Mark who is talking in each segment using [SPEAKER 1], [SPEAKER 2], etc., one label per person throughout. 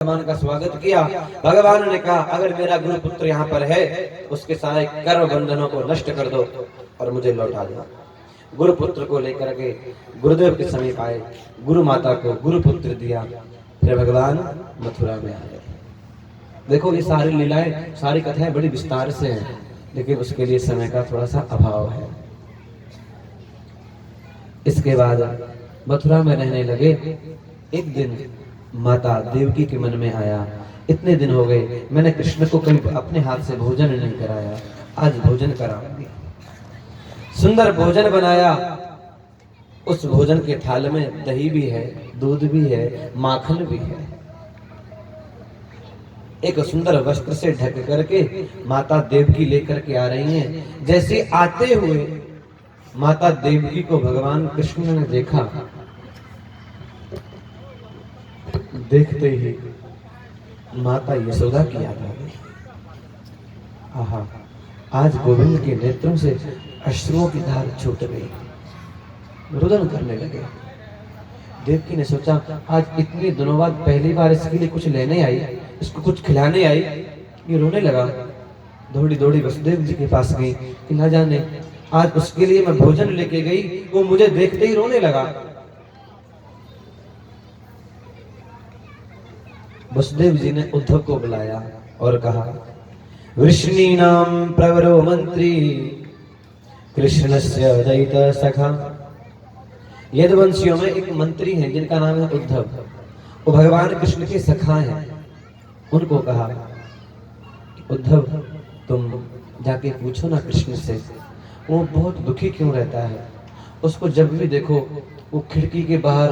[SPEAKER 1] भगवान का स्वागत किया। भगवान ने कहा अगर मेरा गुरु पुत्र यहाँ पर है उसके सारे कर्म बंधनों को नष्ट कर दो और मुझे लौटा दो। गुरु पुत्र को लेकर के गुरुदेव के समीप आए, गुरु माता को गुरु पुत्र दिया, फिर भगवान मथुरा में आ गए। देखो ये सारी लीलाएं, सारी कथाएं बड़ी विस्तार से हैं, लेकिन उसके लिए समय का थोड़ा सा अभाव है। इसके बाद मथुरा में रहने लगे। एक दिन माता देवकी के मन में आया, इतने दिन हो गए मैंने कृष्ण को कभी अपने हाथ से भोजन नहीं कराया, आज भोजन कराऊंगी। सुंदर भोजन बनाया। उस भोजन के थाल में दही भी है, दूध भी है, माखन भी है। एक सुंदर वस्त्र से ढक करके माता देवकी लेकर के आ रही हैं। जैसे आते हुए माता देवकी को भगवान कृष्ण ने देखा, देखते ही माता यशोदा की याद आ गई। आहा, आज गोविंद के नेत्रों से अश्रुओं की धार छूट गई, रुदन करने लगे। देवकी ने सोचा आज इतने दिनों बाद पहली बार इसके लिए कुछ लेने आई, इसको कुछ खिलाने आई। ये रोने लगा। दौड़ी दौड़ी वसुदेव जी के पास गई कि ना जाने आज उसके लिए मैं भोजन लेके गई, वो मुझे देखते ही रोने लगा। वसुदेव जी ने उद्धव को बुलाया और कहा वृष्णीनां प्रवरो मंत्री कृष्णस्य दयित सखा। यदुवंशियों में एक मंत्री हैं जिनका नाम है उद्धव, वो भगवान कृष्ण के सखा हैं। उनको कहा उद्धव तुम जाके पूछो ना कृष्ण से, वो बहुत दुखी क्यों रहता है। उसको जब भी देखो वो खिड़की के बाहर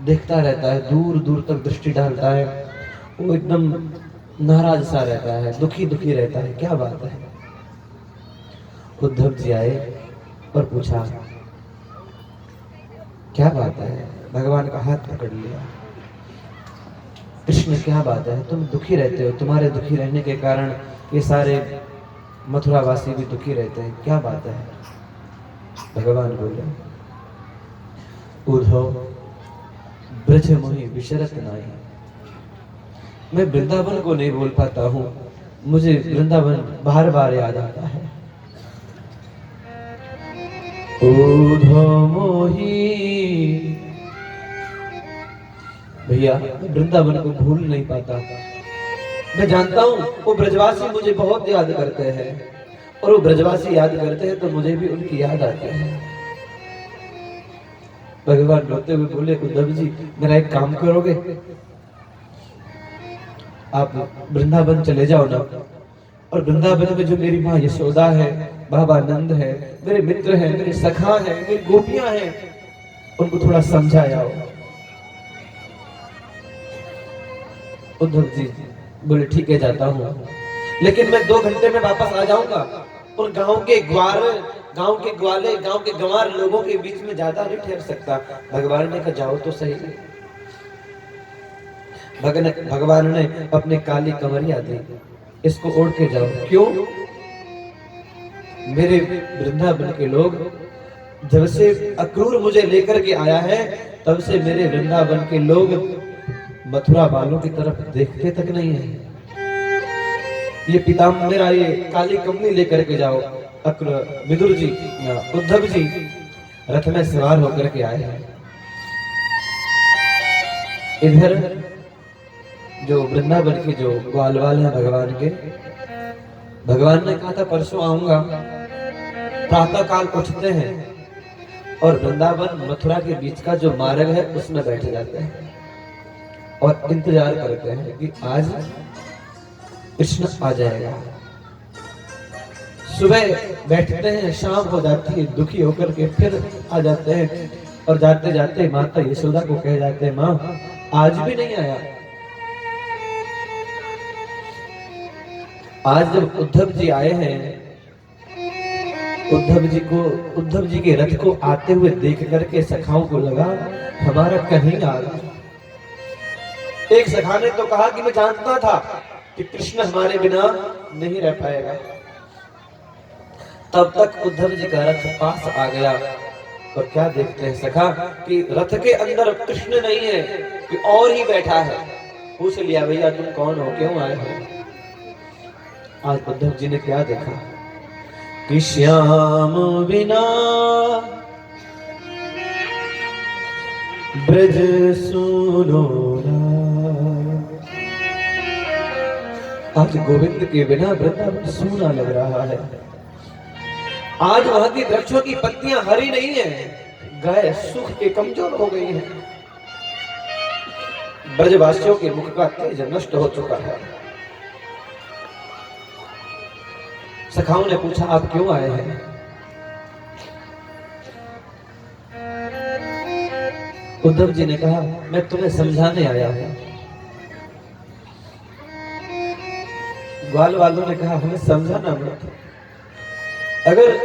[SPEAKER 1] देखता रहता है, दूर दूर तक दृष्टि डालता है, वो एकदम नाराज सा रहता है, दुखी दुखी रहता है, क्या बात है। उद्धव जी आए और पूछा क्या बात है। भगवान का हाथ पकड़ लिया। कृष्ण क्या बात है, तुम दुखी रहते हो, तुम्हारे दुखी रहने के कारण ये सारे मथुरा वासी भी दुखी रहते हैं, क्या बात है। भगवान बोले उद्धव ब्रज मोहि विशरत नाहि। मैं वृंदावन को नहीं बोल पाता हूँ, मुझे वृंदावन बार बार याद आता है। उद्धव मोहि, भैया वृंदावन को भूल नहीं पाता। मैं जानता हूँ वो ब्रजवासी मुझे बहुत याद करते हैं, और वो ब्रजवासी याद करते हैं तो मुझे भी उनकी याद आती है। भगवान रोते हुए बोले उद्धव जी मेरा एक काम करोगे, आप वृंदावन चले जाओ ना, और वृंदावन में जो मेरी माँ यशोदा है, बाबा नंद है, मेरे मित्र हैं, मेरे सखा हैं, मेरी गोपियां हैं, उनको थोड़ा समझाओ। उद्धव जी बोले ठीक है जाता हूँ, लेकिन मैं 2 घंटे में वापस आ जाऊंगा। और गांव के ग्वाले, गांव के गंवार लोगों के बीच में ज्यादा नहीं ठहर सकता। भगवान ने कहा जाओ तो सही। भगवान ने अपने काली कमरिया दी, इसको ओढ़ के जाओ। क्यों? मेरे वृंदावन के लोग जब से अक्रूर मुझे लेकर के आया है, तब से मेरे वृंदावन के लोग मथुरा वालों की तरफ देखते तक नहीं है। ये पीताम्बरा, ये काली कमली लेकर के जाओ। विदुर जी, उद्धव जी रथ में सवार होकर के आए हैं। इधर जो वृंदावन के जो ग्वालवाल हैं भगवान के, भगवान ने कहा था परसों आऊंगा। प्रातः काल उठते हैं और वृंदावन मथुरा के बीच का जो मार्ग है उसमें बैठ जाते हैं और इंतजार करते हैं कि आज कृष्ण आ जाएगा। सुबह बैठते हैं, शाम हो जाती है, दुखी होकर के फिर आ जाते हैं, और जाते जाते माता यशोदा को कह जाते हैं माँ आज भी नहीं आया। आज जब उद्धव जी आए हैं, उद्धव जी के रथ को आते हुए देख करके सखाओं को लगा हमारा कहीं आ रहा। एक सखा ने तो कहा कि मैं जानता था कि कृष्ण हमारे बिना नहीं रह पाएगा। तब तक उद्धव जी का रथ पास आ गया, और क्या देखते हैं सखा कि रथ के अंदर कृष्ण नहीं है, कि और ही बैठा है। पूछ लिया भैया तुम कौन हो, क्यों आए हो। आज उद्धव जी ने क्या देखा कि श्याम बिना ब्रज सुनो आज गोविंद के बिना वृंदावन सूना लग रहा है। आज वहां की वृक्षों की पत्तियां हरी नहीं है, गाय सुख के कमजोर हो गई है। ब्रजवासियों के मुख का तेज नष्ट हो चुका है। सखाओं ने पूछा आप क्यों आए हैं। उद्धव जी ने कहा मैं तुम्हें समझाने आया हूं। ग्वाल वालों ने कहा हमें समझाना मत, अगर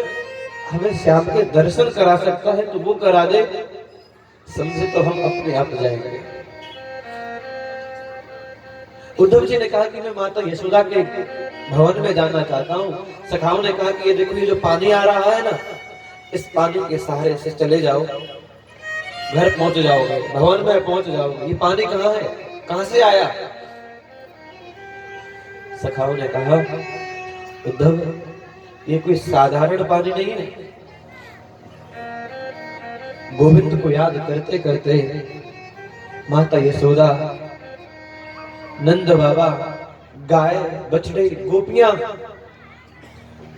[SPEAKER 1] हमें श्याम के दर्शन करा सकता है तो वो करा दे, समझे तो हम अपने आप जाएंगे। उद्धव जी ने कहा कि मैं माता यशोदा के भवन में जाना चाहता हूँ। सखाओं ने कहा कि ये देखो ये जो पानी आ रहा है ना, इस पानी के सहारे से चले जाओ, घर पहुंच जाओगे, भवन में पहुंच जाओगे। ये पानी कहाँ है, कहां से आया। सखाओं ने कहा उद्धव ये कोई साधारण पानी नहीं है। गोविंद को याद करते करते माता यशोदा, नंद बाबा, गाय, बछड़े, गोपियां,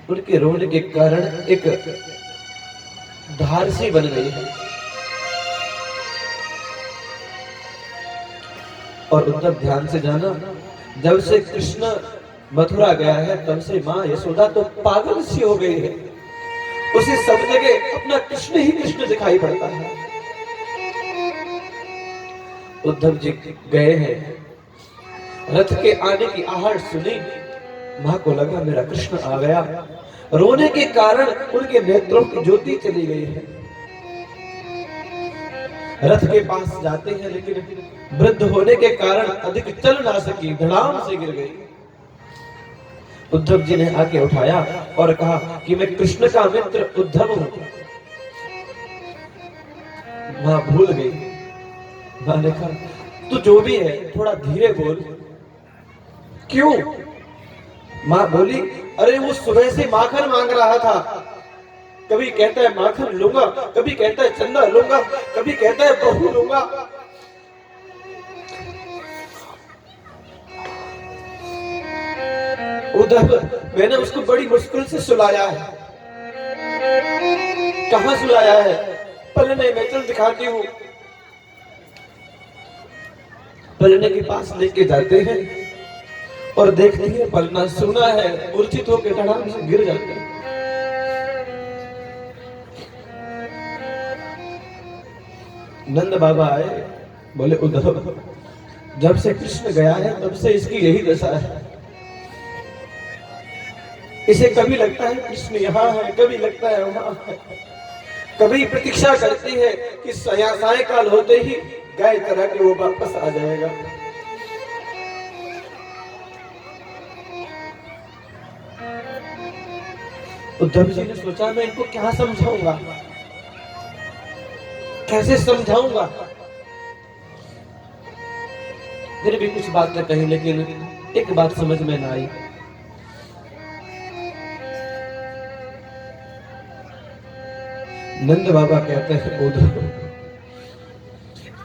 [SPEAKER 1] उनके रोने के कारण एक धार सी बन गई है। और उद्धव ध्यान से जाना, जब से कृष्ण मथुरा गया है तब से मां यशोदा तो पागल सी हो गई है। उसे सब जगह अपना कृष्ण ही कृष्ण दिखाई पड़ता है। उद्धव जी गए हैं, रथ के आने की आहट सुनी, मां को लगा मेरा कृष्ण आ गया। रोने के कारण उनके नेत्रों की ज्योति चली गई है। रथ के पास जाते हैं लेकिन वृद्ध होने के कारण अधिक चल ना सकी, धड़ाम से गिर गई। उद्धव जी ने आके उठाया और कहा कि मैं कृष्ण का मित्र उद्धव हूं। मां भूल गई। मां ने कहा तू जो भी है थोड़ा धीरे बोल। क्यों। मां बोली अरे वो सुबह से माखन मांग रहा था, कभी कहता है माखन लूंगा, कभी कहता है चंदा लूंगा, कभी कहता है बहू लूंगा। उद्धव मैंने उसको बड़ी मुश्किल से सुलाया है। कहां सुलाया है, पलने में, चल दिखाती हूं। पलने के पास लेके जाते हैं और देखती है पलना सुना है, मूर्छित होकर धड़ाम से गिर जाते हैं। नंद बाबा आए, बोले उद्धव जब से कृष्ण गया है तब से इसकी यही दशा है। इसे कभी लगता है कृष्ण यहाँ है, कभी लगता है वहां है, कभी प्रतीक्षा करती है कि सायंकाल होते ही गाय चरा के वो वापस आ जाएगा। उद्धव जी ने सोचा मैं इनको क्या समझाऊंगा, कैसे समझाऊंगा। फिर भी कुछ बातें कही लेकिन एक बात समझ में ना आई। नंद बाबा कहते हैं उद्धव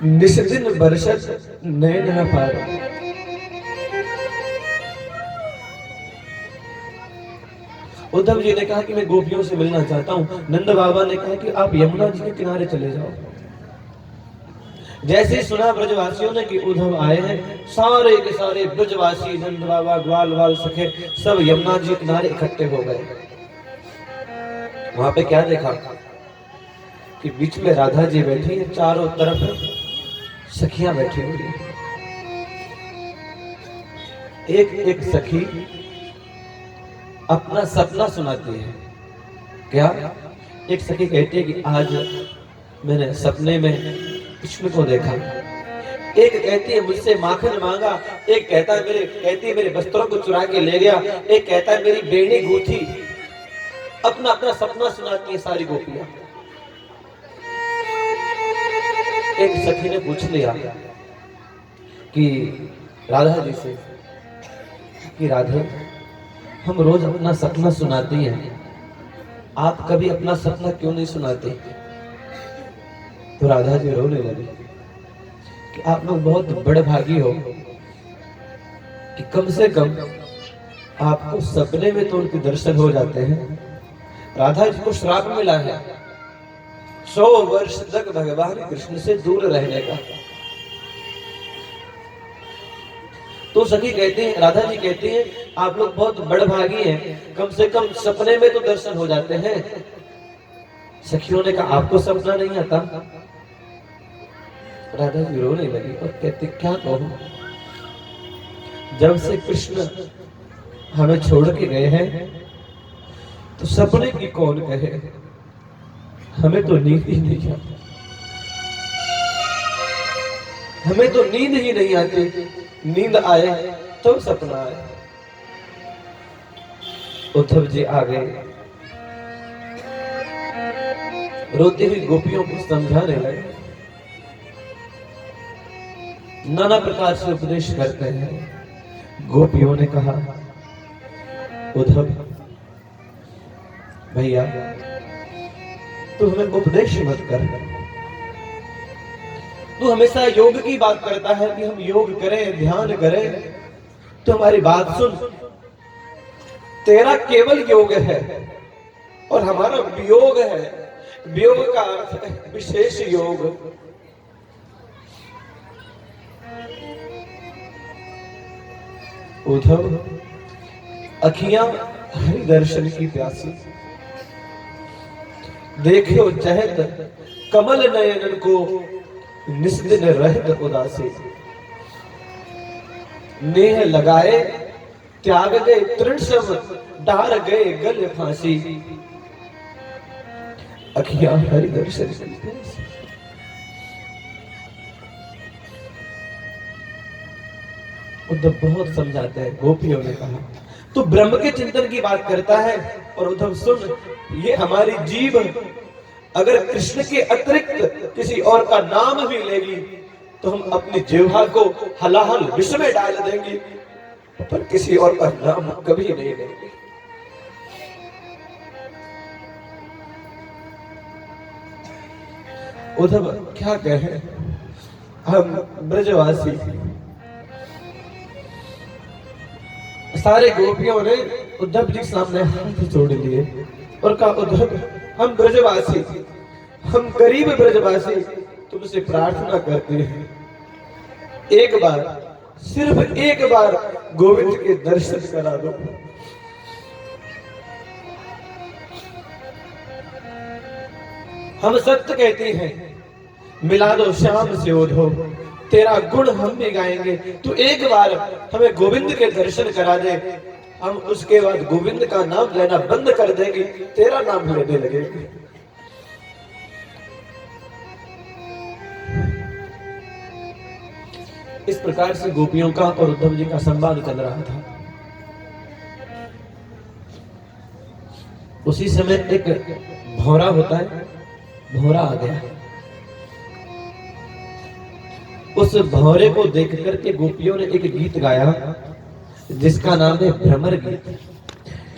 [SPEAKER 1] निस्दिन बरसत नैन न पार। उद्धव जी ने कहा कि मैं गोपियों से मिलना चाहता हूं। नंद बाबा ने कहा कि आप यमुना जी के किनारे चले जाओ। जैसे ही सुना ब्रजवासियों ने कि उद्धव आए हैं, सारे के सारे ब्रजवासी, नंद बाबा, ग्वाल वाल सखे, सब यमुना जी किनारे इकट्ठे हो गए। वहां पे क्या देखा कि बीच में राधा जी बैठी है, चारों तरफ सखियां बैठी हुई है। एक एक सखी अपना सपना सुनाती है। क्या। एक सखी कहती है कि आज मैंने सपने में कृष्ण को देखा। एक कहती है मुझसे माखन मांगा, एक कहती है मेरे वस्त्रों को चुरा के ले गया, एक कहता है मेरी बेड़ी गूंथी। अपना अपना सपना सुनाती है सारी गोपियां। एक सखी ने पूछ लिया कि राधा जी से कि राधे, हम रोज अपना सपना सुनाती हैं, आप कभी अपना सपना क्यों नहीं सुनाते? तो राधा जी रोने लगे कि आप लोग बहुत बड़भागी हो कि कम से कम आपको सपने में तो उनके दर्शन हो जाते हैं। राधा जी को श्राप मिला है 100 वर्ष तक भगवान कृष्ण से दूर रहने का। तो सखी कहते हैं, राधा जी कहते हैं, आप लोग बहुत बड़भागी हैं, कम से कम सपने में तो दर्शन हो जाते हैं। सखियों ने कहा, आपको सपना नहीं आता? राधा जी रोने लगी और कहते, क्या कहूं, जब से कृष्ण हमें छोड़ के गए हैं तो सपने की कौन कहे, हमें तो नींद ही नहीं आती, हमें तो नींद ही नहीं आती। नींद आए तो सपना आए। उद्धव जी आ गए, रोती हुई गोपियों को समझाने लगे, नाना प्रकार से उपदेश करते हैं। गोपियों ने कहा, उद्धव भैया तू हमें उपदेश मत कर, तू हमेशा योग की बात करता है कि हम योग करें, ध्यान करें, तो हमारी बात सुन। तेरा केवल योग है और हमारा वियोग है। वियोग का अर्थ है विशेष योग। उद्धव अखियां हरि दर्शन की प्यासी, देखो चहत कमल नयन को, निस्दिन रहत उदासी। नेह लगाए त्याग गए तृण सब, डार गए गल फांसी। अखियां हरि दर्शन की प्यासी। उद्धव बहुत समझाते हैं। गोपियों ने कहा, तू ब्रह्म के चिंतन की बात करता है, और उद्धव सुन, ये हमारी जीभ अगर कृष्ण के अतिरिक्त किसी और का नाम भी लेगी तो हम अपनी जिह्वा को हलाहल विष में डाल देंगे, पर किसी और का नाम कभी नहीं लेंगे। उद्धव क्या कहे, हम ब्रजवासी। सारे गोपियों ने उद्धव जी के सामने हाथ जोड़ लिए और कहा, उद्धव हम ब्रजवासी, हम गरीब ब्रजवासी तुमसे प्रार्थना करते हैं, एक बार, सिर्फ एक बार गोविंद के दर्शन करा दो। हम सत्य कहते हैं, मिला दो श्याम से उद्धव, तेरा गुण हम भी गाएंगे। तू एक बार हमें गोविंद के दर्शन करा दे, हम उसके बाद गोविंद का नाम लेना बंद कर देंगे, तेरा नाम लेने लगेंगे। इस प्रकार से गोपियों का और उद्धव जी का संवाद चल रहा था। उसी समय एक भौरा होता है, भौरा आ गया। उस भौरे को देख करके गोपियों ने एक गीत गाया जिसका नाम है भ्रमर गीत।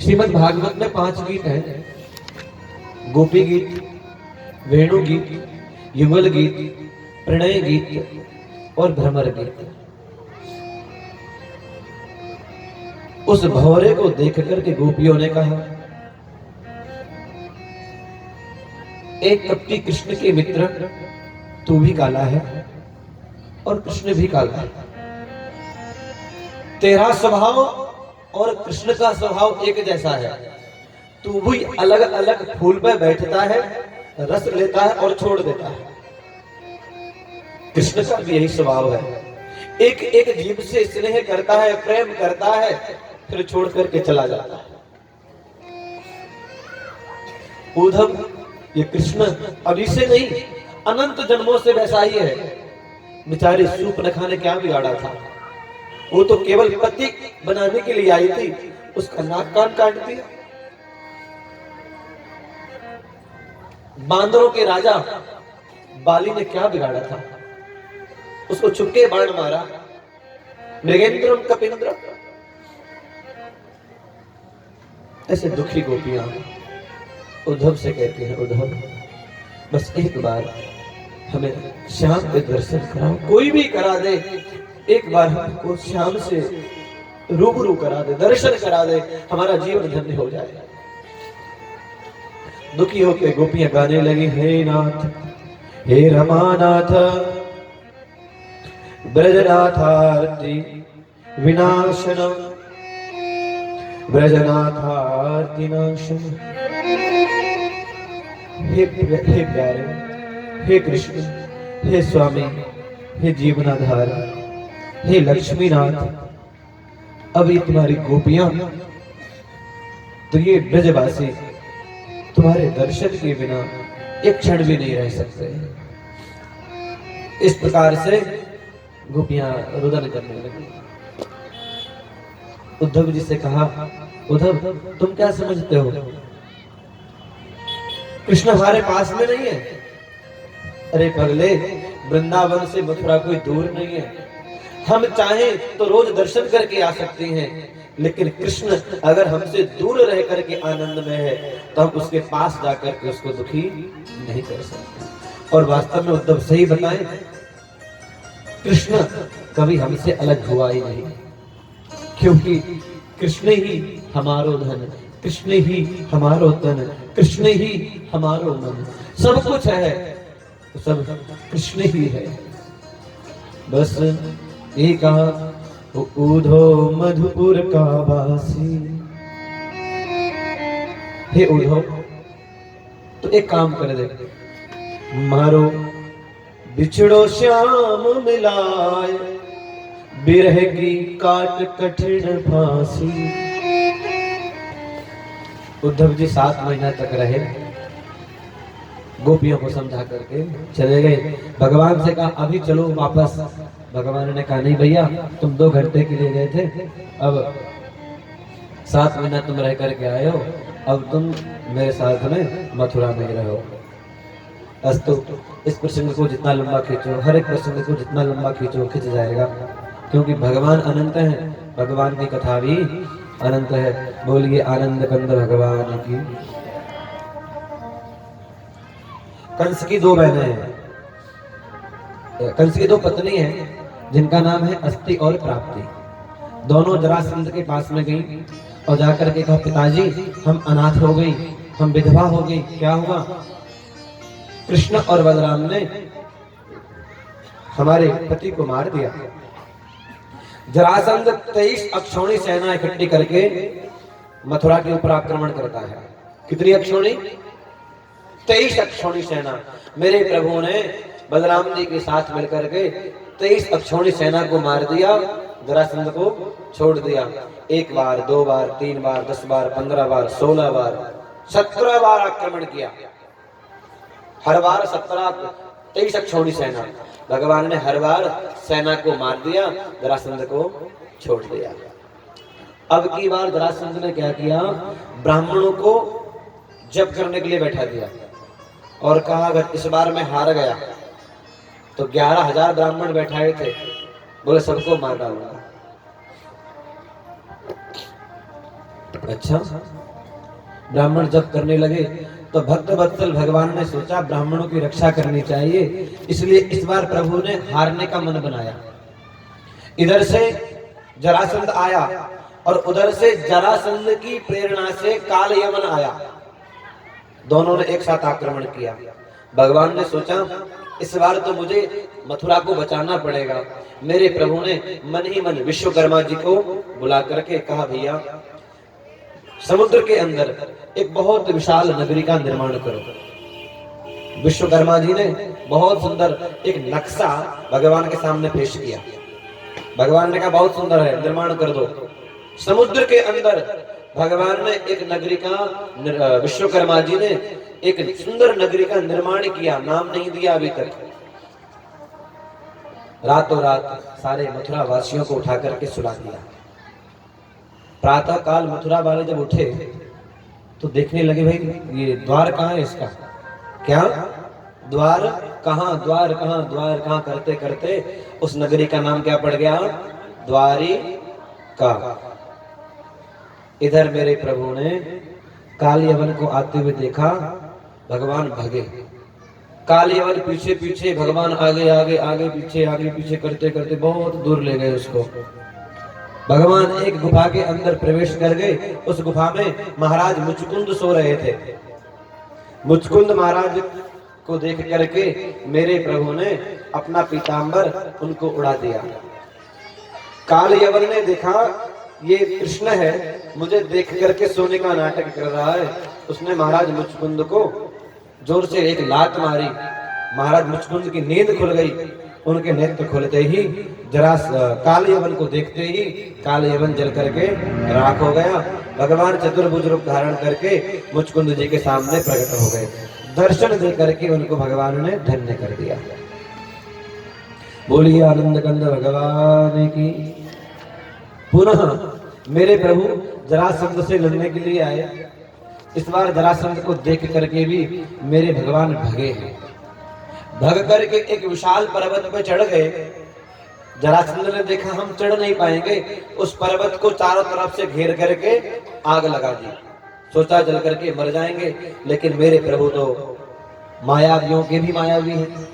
[SPEAKER 1] श्रीमद् भागवत में 5 गीत हैं, गोपी गीत, वेणु गीत, युगल गीत, प्रणय गीत और भ्रमर गीत। उस भौरे को देख करके गोपियों ने कहा, एक कपटी कृष्ण के मित्र, तू भी काला है और कृष्ण भी काला है। तेरा स्वभाव और कृष्ण का स्वभाव एक जैसा है। तू भी अलग अलग फूल पे बैठता है, रस लेता है और छोड़ देता है। कृष्ण का भी यही स्वभाव है, एक एक जीव से स्नेह करता है, प्रेम करता है, फिर छोड़ करके चला जाता है। उद्धव, ये कृष्ण अभी से नहीं, अनंत जन्मों से वैसा ही है। बेचारी सूप न खाने क्या बिगाड़ा था, वो तो केवल पति बनाने के लिए आई थी, उसका नाक कान काट दिया। बांदरों के राजा बाली ने क्या बिगाड़ा था, उसको छुपके बाण मारा, मृगेंद्रम कपिंद्र। ऐसे दुखी गोपियां उद्धव से कहती हैं, उद्धव बस एक बार हमें श्याम के दर्शन कराओ, कोई भी करा दे, एक बार हमको श्याम से रूबरू करा दे, दर्शन करा दे, हमारा जीवन धन्य हो जाए। दुखी होकर गोपियां गाने लगी, हे नाथ हे रमानाथ ब्रजनाथार्ति विनाशनम ब्रजनाथार्ति नाशनम। हे प्यारे, हे कृष्ण, हे स्वामी, हे जीवनाधार, हे लक्ष्मीनाथ, अब ये तुम्हारी गोपियां, तो ये ब्रजवासी तुम्हारे दर्शन के बिना एक क्षण भी नहीं रह सकते। इस प्रकार से गोपियां रुदन करने लगी। उद्धव जी से कहा, उद्धव तुम क्या समझते हो, कृष्ण हमारे पास में नहीं है? अरे पगले, वृंदावन से मथुरा कोई दूर नहीं है, हम चाहें तो रोज दर्शन करके आ सकते हैं, लेकिन कृष्ण अगर हमसे दूर रह करके आनंद में है तो हम उसके पास जाकर के उसको दुखी नहीं कर सकते। और वास्तव में उद्धव सही बताएं, कृष्ण कभी हमसे अलग हुआ ही नहीं, क्योंकि कृष्ण ही हमारो धन, कृष्ण ही हमारो तन, कृष्ण ही हमारो मन, सब कुछ है तो सब कृष्ण ही है। बस ये कहा, उधो मधुपुर का वासी। हे उद्धव, तो एक काम कर दे, मारो बिछड़ो श्याम मिलाए, बिरह की काट कठिन फांसी। उद्धव जी 7 महीना तक रहे, गोपियों को समझा करके चले गए। भगवान से कहा अभी चलो वापस। भगवान ने कहा नहीं भैया, तुम 2 घंटे के लिए गए थे, अब 7 महीना तुम रह करके आए हो, अब तुम मेरे साथ में मथुरा में ही रहो। अस्तु, इस प्रसंग को जितना लंबा खींचो, हर एक प्रसंग को जितना लंबा खींचो खिंच जाएगा, क्योंकि भगवान अनंत है, भगवान की कथा भी अनंत है। बोलिए आनंद कंद भगवान की। कंस की 2 बहनें हैं, कंस की 2 पत्नी हैं, जिनका नाम है अस्ति और प्राप्ति। दोनों जरासंध के पास में गई और जाकर के कहा, पिताजी हम अनाथ हो गई, हम विधवा हो गई, क्या हुआ? कृष्ण और बलराम ने हमारे पति को मार दिया। जरासंध 23 अक्षौणी सेना इकट्ठी करके मथुरा के ऊपर आक्रमण करता है। कितनी अक्षौणी? 23 अक्षौणी सेना। मेरे प्रभु ने बलराम जी के साथ मिलकर के 23 अक्षौणी सेना को मार दिया, जरासंध को छोड़ दिया। 1 बार, 2 बार, 3 बार, 10 बार, 15 बार, 16 बार, 17 बार आक्रमण किया। हर बार 23 अक्षौणी सेना। भगवान ने हर बार सेना को मार दिया, जरासंध को छोड़ दिया। अब की बार जरासंध ने क्या किया, ब्राह्मणों को जप करने के लिए बैठा दिया और कहा अगर इस बार मैं हार गया तो 11,000 ब्राह्मण बैठाए थे, बोले सबको मार डालूंगा। अच्छा, ब्राह्मण जप करने लगे तो भक्त वत्सल भगवान ने सोचा ब्राह्मणों की रक्षा करनी चाहिए, इसलिए इस बार प्रभु ने हारने का मन बनाया। इधर से जरासंध आया और उधर से जरासंध की प्रेरणा से काल यमन आया। दोनों ने एक साथ आक्रमण किया। भगवान ने सोचा इस बार तो मुझे मथुरा को बचाना पड़ेगा। मेरे प्रभु ने मन ही मन विश्वकर्मा जी को बुला करके कहा, भैया समुद्र के अंदर एक बहुत विशाल नगरी का निर्माण करो। विश्वकर्मा जी ने बहुत सुंदर एक नक्शा भगवान के सामने पेश किया। भगवान ने कहा बहुत सुंदर है, निर्माण कर दो। समुद्र के अंदर भगवान ने एक नगरी का, विश्वकर्मा जी ने एक सुंदर नगरी का निर्माण किया, नाम नहीं दिया अभी तक। रातों रात सारे मथुरा वासियों को उठा करके सुला दिया। प्रातः काल मथुरा वाले जब उठे तो देखने लगे भाई ये द्वार कहाँ है इसका, क्या द्वार कहाँ, द्वार कहाँ, द्वार कहाँ करते करते उस नगरी का नाम क्या पड़ गया, द्वारिका। इधर मेरे प्रभु ने काल यवन को आते हुए देखा, भगवान भगे। काल यवन पीछे पीछे, भगवान आगे आगे आगे पीछे करते करते बहुत दूर ले गए उसको। भगवान एक गुफा के अंदर प्रवेश कर गए। उस गुफा में महाराज मुचकुंद सो रहे थे। मुचकुंद महाराज को देख करके मेरे प्रभु ने अपना पीतांबर उनको उड़ा दिया। काल यवन ने देखा ये कृष्ण है, मुझे देख करके सोने का नाटक कर रहा है। उसने महाराज मुचकुंद को जोर से एक लात मारी। महाराज मुचकुंद की नींद खुल गई। उनके नेत्र खुलते ही जरा काल यवन को देखते ही काल यवन जल करके राख हो गया। भगवान चतुर्भुज रूप धारण करके मुचकुंद जी के सामने प्रकट हो गए। दर्शन दे करके उनको भगवान ने धन्य कर दिया। बोलिए आनंद कंद भगवान की। पुनः मेरे प्रभु जरासंध से लड़ने के लिए आए। इस बार जरासंध को देख करके भी मेरे भगवान भगे हैं। भग करके एक विशाल पर्वत पर चढ़ गए। जरासंध ने देखा हम चढ़ नहीं पाएंगे, उस पर्वत को चारों तरफ से घेर करके आग लगा दी। सोचा जल करके मर जाएंगे, लेकिन मेरे प्रभु तो मायावियों के भी मायावी हैं।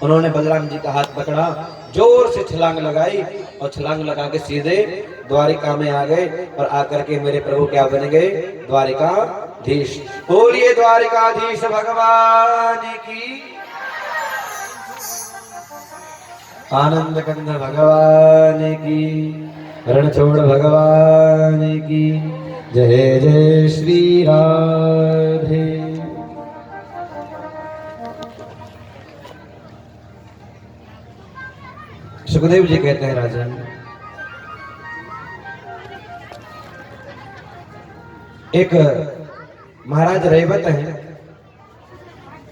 [SPEAKER 1] उन्होंने बलराम जी का हाथ पकड़ा, जोर से छलांग लगाई और छलांग लगा के सीधे द्वारिका में आ गए। और आकर के मेरे प्रभु क्या बन गए? द्वारिकाधीश। बोलिए द्वारिकाधीश भगवान की। आनंद कंद भगवान की। रणछोड़ भगवान की। जय जय श्री राधे। सुखदेव जी कहते हैं राजन, एक महाराज रेवत हैं,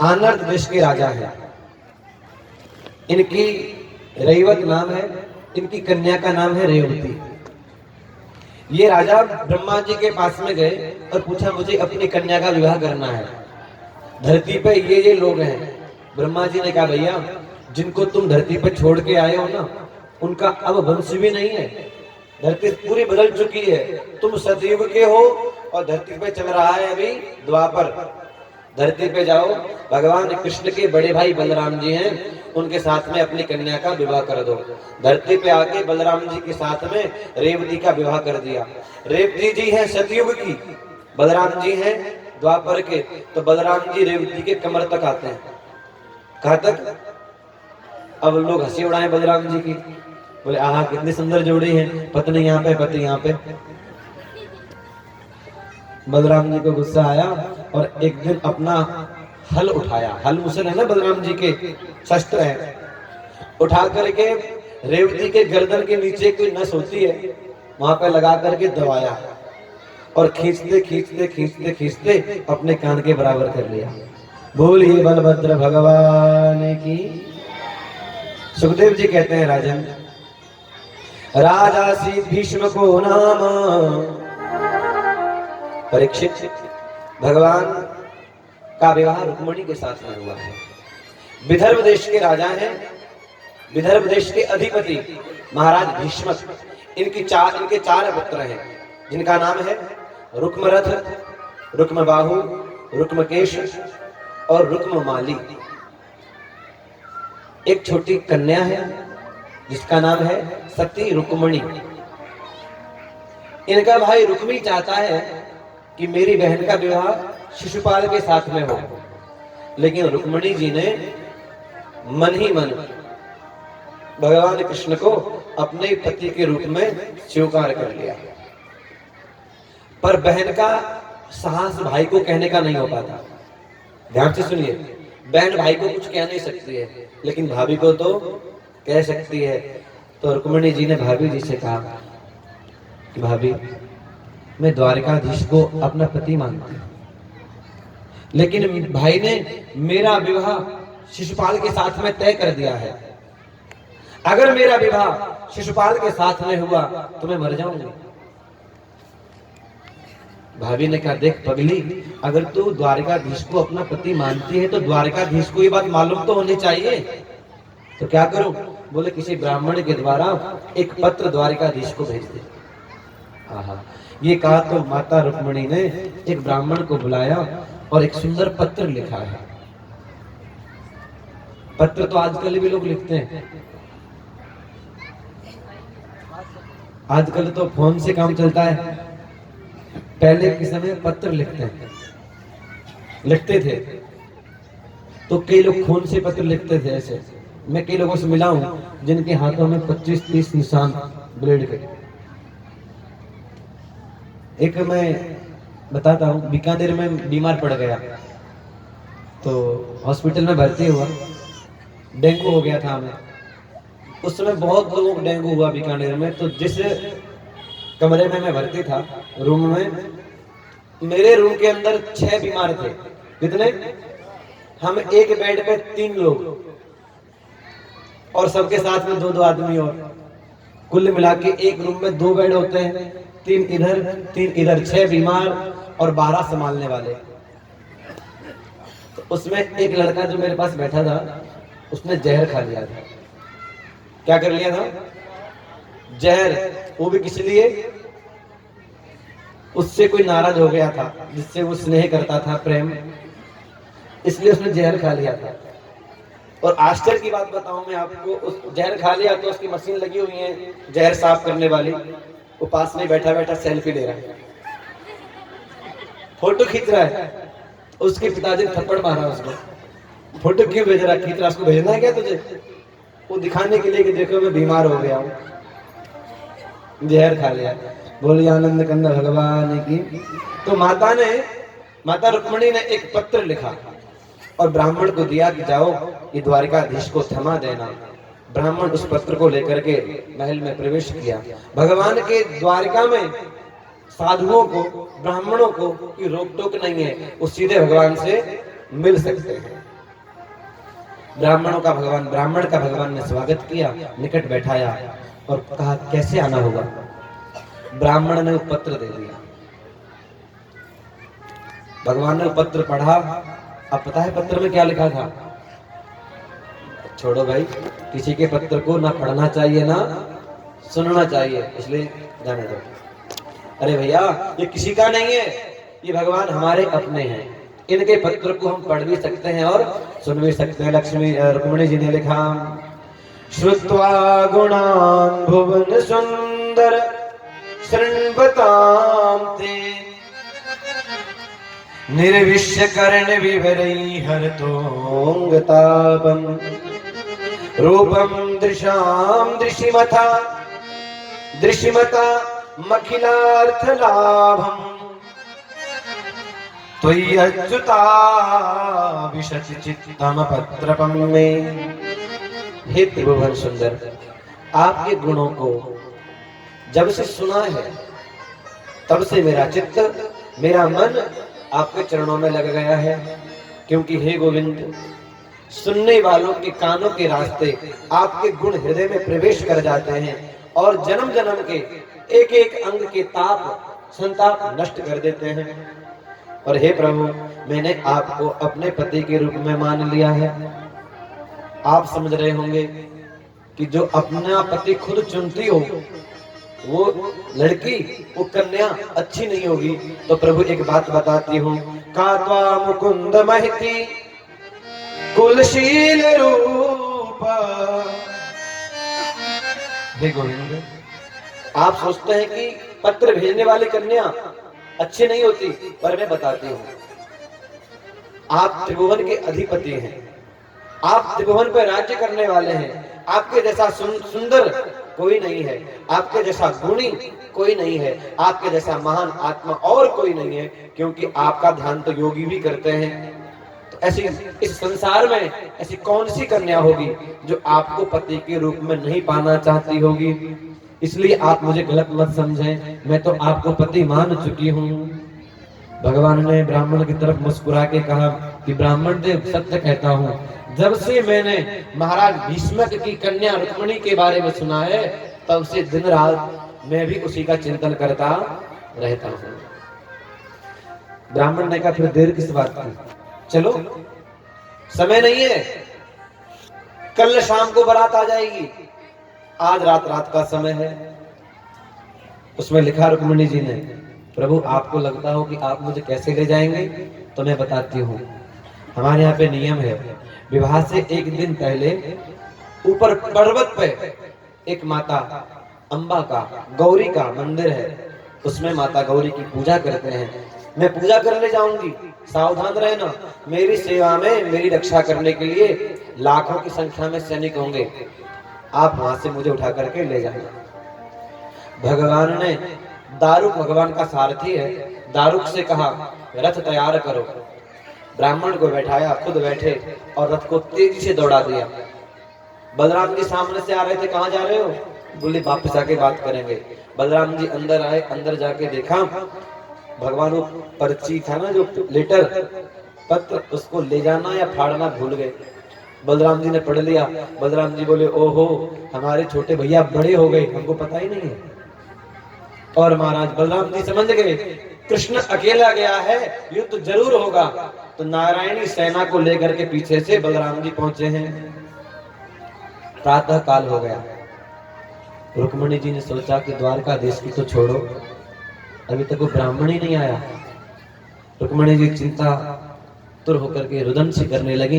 [SPEAKER 1] आनर्त देश के राजा हैं। इनकी रेवत नाम है, इनकी कन्या का नाम है रेवती। ये राजा ब्रह्मा जी के पास में गए और पूछा मुझे अपनी कन्या का विवाह करना है। धरती पे ये लोग हैं। ब्रह्मा जी ने कहा भैया जिनको तुम धरती पर छोड़ के आए हो ना, उनका अब वंश भी नहीं है। धरती पूरी बदल चुकी है। तुम सतयुग के हो और धरती पे चल रहा है अभी द्वापर। धरती पे जाओ, भगवान कृष्ण के बड़े भाई बलराम जी हैं, उनके साथ में अपनी कन्या का विवाह कर दो। धरती पे आके बलराम जी के साथ में रेवती का विवाह कर दिया। रेवती जी हैं सतयुग की, बलराम जी हैं द्वापर के। तो बलराम जी रेवती के कमर तक आते हैं। कहाँ तक? अब लोग हंसी उड़ाएं बलराम जी की, बोले आहा कितनी सुंदर जोड़ी है, पत्नी यहाँ पे पति यहाँ पे। बलराम जी को गुस्सा आया और एक दिन अपना हल उठाया। हल मुसल है ना बलराम जी के शस्त्र है। उठा करके रेवती के गर्दन के नीचे कोई नस होती है, वहां पे लगा करके दबाया और खींचते खींचते खींचते खींचते अपने कान के बराबर कर लिया। बोलिए बलभद्र भगवान की। सुखदेव जी कहते हैं राजन, राजा सी भीष्म को नाम परीक्षित। भगवान का विवाह रुक्मिणी के साथ में हुआ है। विदर्भ देश के राजा हैं, विदर्भ देश के अधिपति महाराज भीष्म। इनके चार पुत्र हैं, जिनका नाम है रुक्मरथ, रुक्मबाहु, रुक्मकेश और रुक्ममाली। एक छोटी कन्या है जिसका नाम है सती रुक्मिणी। इनका भाई रुक्मी चाहता है कि मेरी बहन का विवाह शिशुपाल के साथ में हो, लेकिन रुक्मिणी जी ने मन ही मन भगवान कृष्ण को अपने पति के रूप में स्वीकार कर लिया। पर बहन का साहस भाई को कहने का नहीं हो पाता। ध्यान से सुनिए, बहन भाई को कुछ कह नहीं सकती है, लेकिन भाभी को तो कह सकती है। तो रुक्मिणी जी ने भाभी जी से कहा कि भाभी मैं द्वारिकाधीश को अपना पति मानती हूँ, लेकिन भाई ने मेरा विवाह शिशुपाल के साथ में तय कर दिया है। अगर मेरा विवाह शिशुपाल के साथ में हुआ तो मैं मर जाऊंगी। भाभी ने कहा देख पगली, अगर तू द्वारिकाधीश को अपना पति मानती है तो द्वारिकाधीश को ये बात मालूम तो होनी चाहिए। तो क्या करूं? बोले किसी ब्राह्मण के द्वारा एक पत्र द्वारिकाधीश को भेज दे। आहा, ये कहा तो माता रुक्मिणी ने एक ब्राह्मण को बुलाया और एक सुंदर पत्र लिखा है। पत्र तो आजकल भी लोग लिखते हैं, आजकल तो फोन से काम चलता है। पहले के समय पत्र लिखते थे तो कई लोग खून से पत्र लिखते थे। ऐसे मैं कई लोगों से मिला हूं जिनके हाथों में 25-30 निशान ब्लेड के। एक मैं बताता हूँ, बीकानेर में बीमार पड़ गया तो हॉस्पिटल में भर्ती हुआ, डेंगू हो गया था हमें। उस समय बहुत लोगों को डेंगू हुआ बीकानेर में। तो जिस कमरे में मैं भर्ती था, रूम में, मेरे रूम के अंदर 6 बीमार थे। कितने? हम एक बेड पे 3 लोग और सबके साथ में 2-2 आदमी। और कुल मिला के एक रूम में 2 बेड होते हैं, 3 इधर 3 इधर, 6 बीमार और 12 संभालने वाले। तो उसमें एक लड़का जो मेरे पास बैठा था, उसने जहर खा लिया था। क्या कर लिया था? जहर। वो भी किस लिए? उससे कोई नाराज हो गया था जिससे वो स्नेह करता था, प्रेम, इसलिए उसने जहर खा लिया था। और आश्चर्य की बात बताऊं मैं आपको, उस जहर खा लिया तो उसकी मशीन लगी हुई है जहर साफ करने वाली। वो पास में बैठा बैठा सेल्फी ले रहा है, फोटो खींच रहा है। उसके पिताजी ने थप्पड़ मारा उसको। फोटो क्यों भेज रहा है? खींच रहा, उसको भेजना है क्या तुझे? वो दिखाने के लिए कि देखो मैं बीमार हो गया हूँ, जहर खा लिया। बोलिए आनंद कंद भगवान की। तो माता रुक्मिणी ने एक पत्र लिखा और ब्राह्मण को दिया कि जाओ ये द्वारिकाधीश को थमा देना। ब्राह्मण उस पत्र को लेकर के महल में प्रवेश किया। भगवान के द्वारिका में साधुओं को, ब्राह्मणों को कोई रोक टोक नहीं है, वो सीधे भगवान से मिल सकते हैं। ब्राह्मण का भगवान ने स्वागत किया, निकट बैठाया और कहा कैसे आना होगा। ब्राह्मण ने पत्र दे दिया। भगवान ने पत्र पढ़ा। अब पता है पत्र में क्या लिखा था? छोड़ो भाई, किसी के पत्र को ना पढ़ना चाहिए ना सुनना चाहिए, इसलिए जाने दो। अरे भैया, ये किसी का नहीं है, ये भगवान हमारे अपने हैं। इनके पत्र को हम पढ़ भी सकते हैं और सुन भी सकते हैं। रुक्मिणी जी ने लिखा, श्रुत्वा गुणान् भुवन सुंदर शृण्वतां ते निर्विश्य कर्ण विवरै हरतोंगतापं रूपं दृशां दृशिमता मखिलार्थ लाभं त्वयि अच्युता विशति चित्तम पत्रपं मे। हे त्रिभुवन सुंदर, आपके गुणों को जब से सुना है तब से मेरा चित्त, मेरा मन आपके चरणों में लग गया है। क्योंकि हे गोविंद, सुनने वालों के कानों के रास्ते आपके गुण हृदय में प्रवेश कर जाते हैं और जन्म जन्म के एक एक अंग के ताप संताप नष्ट कर देते हैं। और हे प्रभु, मैंने आपको अपने पति के रूप में मान लिया है। आप समझ रहे होंगे कि जो अपना पति खुद चुनती हो, वो लड़की, वो कन्या अच्छी नहीं होगी। तो प्रभु एक बात बताती हूँ, कात्वा मुकुंद महिति कुलशील रूप। हे गोविंद, आप सोचते हैं कि पत्र भेजने वाली कन्या अच्छी नहीं होती, पर मैं बताती हूँ, आप त्रिभुवन के अधिपति हैं, आप त्रिभुवन पर राज्य करने वाले हैं। आपके जैसा सुंदर कोई नहीं है, आपके जैसा गुणी कोई नहीं है, आपके जैसा महान आत्मा और कोई नहीं है। क्योंकि आपका ध्यान तो योगी भी करते हैं। तो ऐसी इस संसार में ऐसी कौन सी कन्या होगी जो आपको पति के रूप में नहीं पाना चाहती होगी। इसलिए आप मुझे गलत मत समझें, मैं तो आपको पति मान चुकी हूँ। भगवान ने ब्राह्मण की तरफ मुस्कुरा के कहा कि ब्राह्मण देव, सत्य कहता हूँ, जब से मैंने महाराज भीष्मक की कन्या रुक्मिणी के बारे में सुना है, तब से दिन रात मैं भी उसी का चिंतन करता रहता हूँ। ब्राह्मण ने कहा फिर देर किस बात की, चलो, समय नहीं है। कल शाम को बारात आ जाएगी, आज रात का समय है। उसमें लिखा रुक्मिणी जी ने, प्रभु आपको लगता हो कि आप मुझे कैसे ले जाएंगे? तो मैं बताती हूँ। हमारे यहाँ पे नियम है, विवाह से एक दिन पहले ऊपर पर्वत पे एक माता अंबा का, गौरी का मंदिर है, उसमें माता गौरी की पूजा करते हैं। मैं पूजा करने जाऊंगी, सावधान रहना, मेरी सेवा में, मेरी रक्षा करने के लिए लाखों की संख्या में सैनिक होंगे, आप वहां से मुझे उठा करके ले जाना। भगवान ने, दारुक भगवान का सारथी है, दारुक से कहा रथ तैयार करो। ब्राह्मण को बैठाया, खुद बैठे और रथ को तेजी से दौड़ा दिया। बलराम जी सामने से आ रहे थे, कहाँ जा रहे हो? बोले वापस आके बात करेंगे। बलराम जी अंदर आए, अंदर जाके देखा भगवान वो पर्ची था ना, जो लेटर पत्र, उसको ले जाना या फाड़ना भूल गए। बलराम जी ने पढ़ लिया। बलराम जी बोले ओहो, हमारे छोटे भैया बड़े हो गए, हमको पता ही नहीं है। और महाराज बलराम जी समझ गए कृष्ण अकेला गया है, युद्ध जरूर होगा। तो नारायणी सेना को लेकर के पीछे से बलराम जी पहुंचे हैं। प्रातः काल हो गया। रुक्मिणी जी ने सोचा कि द्वारका देश की तो छोड़ो, अभी तक वो ब्राह्मण ही नहीं आया। रुक्मिणी जी चिंता तुर होकर के रुदन सी करने लगी।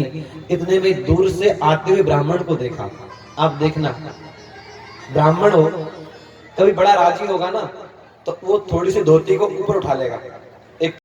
[SPEAKER 1] इतने में दूर से आते हुए ब्राह्मण को देखा। आप देखना, ब्राह्मण हो कभी बड़ा राजी होगा ना, तो वो थोड़ी सी धोती को ऊपर उठा लेगा, एक